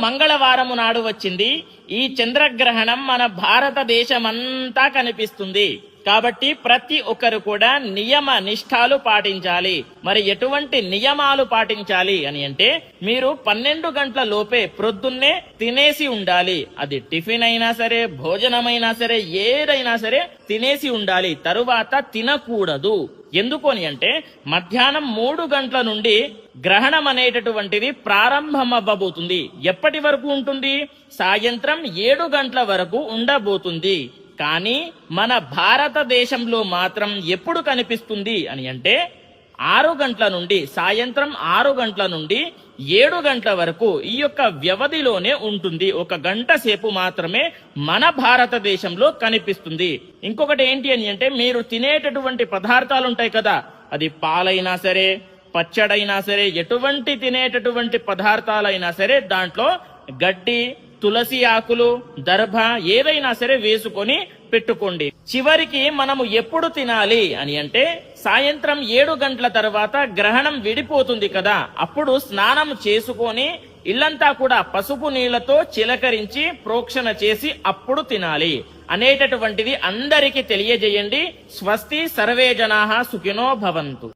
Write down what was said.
మంగళవారము నాడు వచ్చింది. ఈ చంద్రగ్రహణం మన భారతదేశమంతా కనిపిస్తుంది. కాబట్టి ప్రతి ఒక్కరు కూడా నియమ నిష్ఠాలు పాటించాలి. మరి ఎటువంటి నియమాలు పాటించాలి అని అంటే, మీరు 12 గంటల లోపే ప్రొద్దున్నే తినేసి ఉండాలి. అది టిఫిన్ అయినా సరే, భోజనమైనా సరే, ఏదైనా సరే తినేసి ఉండాలి. తరువాత తినకూడదు. ఎందుకు అని అంటే, మధ్యాహ్నం 3 గంటల నుండి గ్రహణం అనేటటువంటిది ప్రారంభమవ్వబోతుంది. ఎప్పటి వరకు ఉంటుంది? సాయంత్రం 7 గంటల వరకు ఉండబోతుంది. కానీ మన భారతదేశంలో మాత్రం ఎప్పుడు కనిపిస్తుంది అని అంటే, 6 గంటల నుండి, సాయంత్రం 6 గంటల నుండి 7 గంటల వరకు ఈ యొక్క వ్యవధిలోనే ఉంటుంది. 1 గంట సేపు మాత్రమే మన భారతదేశంలో కనిపిస్తుంది. ఇంకొకటి ఏంటి అని అంటే, మీరు తినేటటువంటి పదార్థాలు ఉంటాయి కదా, అది పాలైనా సరే, పచ్చడైనా సరే, ఎటువంటి తినేటటువంటి పదార్థాలైనా సరే దాంట్లో గడ్డి, తులసి ఆకులు, దర్భ ఏదైనా సరే వేసుకొని పెట్టుకోండి. చివరికి మనము ఎప్పుడు తినాలి అని అంటే, సాయంత్రం 7 గంటల తర్వాత గ్రహణం విడిపోతుంది కదా, అప్పుడు స్నానం చేసుకొని ఇల్లంతా కూడా పసుపు నీళ్లతో చిలకరించి ప్రోక్షణ చేసి అప్పుడు తినాలి అనేటటువంటిది అందరికీ తెలియజేయండి. స్వస్తి, సర్వే జనాః సుఖినో భవంతు.